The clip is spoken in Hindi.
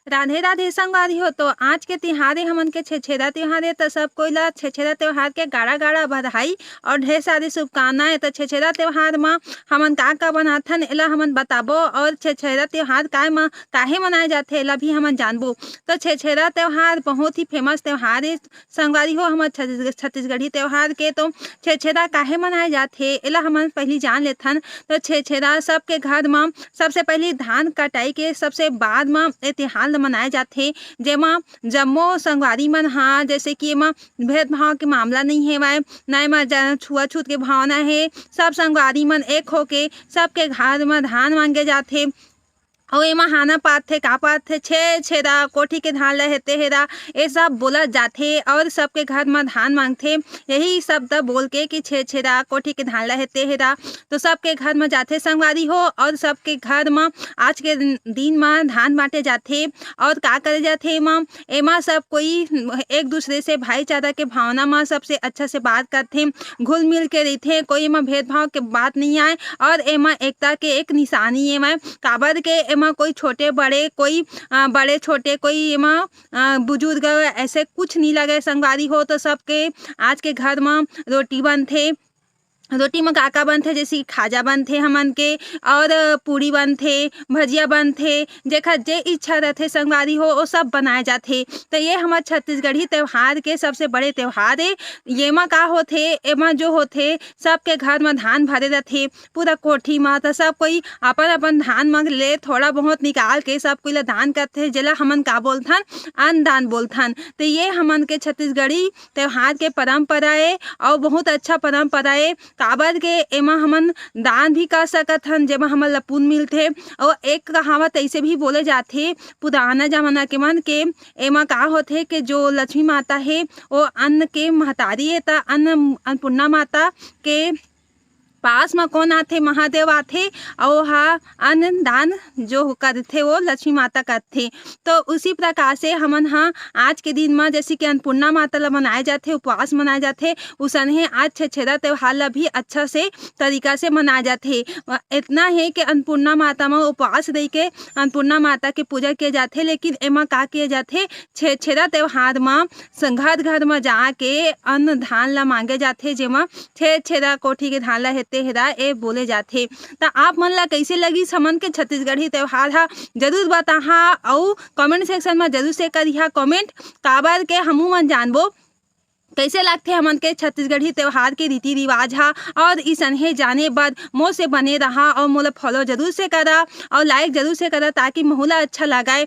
राधे राधे संगवारी हो। तो आज के तिहारे हमन के छेछेदा त्योहार है। तो सब कोई ला छेछेदा त्योहार के गाड़ा गाड़ा बधाई और ढेर सारी शुभकामनाएं। तो छेछेदा त्योहार में हमन का बनाथन एला हमन बताबो और छेछेदा त्योहार काहे मनाए जाथे एला भी हमन जानबो। तो छेछेदा त्योहार बहुत ही फेमस त्योहार है संगवारी हो हमर छत्तीसगढ़ी त्योहार के। तो छेछेदा काहे मनाए जाथे एला हमन पहली जान लेथन। तो छेछेदा सबके घर में सबसे पहले धान कटाई के सबसे बाद में ए तिहार ल मनाए जाथे, जेमा जम्मो संगवारी मन हा जैसे कि एमा भेदभाव के मामला नहीं हेवय, ना एमा छुआछूत के भावना हे। सब संगवारी मन एक होके सबके घर में धान मांगे जाथे और एमा हाना पाथे का पाथे छेदा कोठी के धान ल हेते हेरा ये सब बोला जाथे और सबके घर में धान मांगथे। यही शब्द बोल के कि छेदा कोठी के धान ल हेते हेरा तो सबके घर में जाथे संगवारी हो। और सबके घर में आज के दिन में धान बांटे जाथे और का करे जाथे एमा सब कोई एक दूसरे से भाईचारा के भावना में सबसे अच्छा से बात करथे, घुल मिल के रहिथे, कोई एमा भेदभाव के बात नहीं आए और एमा एकता के एक निशानी एमा काबर के एमा कोई छोटे बड़े कोई बड़े छोटे कोई एमा बुजुर्ग ऐसे कुछ नहीं लगे संगवारी हो। तो सबके आज के घर में रोटी बनथे, रोटी में का बनथे जैसे खाजा बनथे हमन के और पूड़ी बनथे, भजिया बनथे, जेखर जे इच्छा रहथे संगवारी हो वो सब बनाए जाथे। तो ये हमार छत्तीसगढ़ी त्योहार के सबसे बड़े त्योहार है। येमा का होथे एमा जो होथे सबके घर में धान भरे रहथे पूरा कोठी में। तो सब कोई अपन अपन धान मांग ले थोड़ा बहुत निकाल के सब कोई ला दान करथे, जेला हमन का बोलथन अन्नदान बोलथन। तो ये हमन के छत्तीसगढ़ी त्योहार के परंपरा है और बहुत अच्छा परंपरा है। काबर के एमा हमन दान भी कर सकत हन जेमा हमन ला पुण्य मिलथे। और एक कहावत ऐसे भी बोले जाथे पुराना जमाना के मन के एमा का होथे कि जो लक्ष्मी माता है वो अन्न के महतारी है। त अन्नपूर्णा माता के पास में कौन आथे महादेव आथे और हा अन्न दान जो करथे वो लक्ष्मी माता करथे। तो उसी प्रकार से हमन हा आज के दिन में जैसे कि अन्नपूर्णा माता ला मनाए जाथे, उपवास मनाए जाथे, उसने आज छेछेदा त्योहार ला भी अच्छा से तरीका से मनाए जाथे। इतना है कि अन्नपूर्णा माता में उपवास रह के अन्नपूर्णा माता के पूजा किए जाथे। लेकिन एमा का किए जाथे छेछेदा त्योहार में घर घर में जाके अन्न धान ला मांगे जाथे, जेमा छेदा कोठी के धान ला हेरा ए बोले जाथे। तो आप मन ला कैसे लगी हमन के छत्तीसगढ़ी त्योहार हा जरूर बताहा और कमेंट सेक्शन में जरूर से करिहा कमेंट, काबर के हमू मन जानबो कैसे लगथे हमन के छत्तीसगढ़ी त्योहार के रीति रिवाज हा। और इसने जाने बाद मोर से बने रहा और मोला फॉलो जरूर से करा और लाइक जरूर से करा ताकि मोला अच्छा लगाए।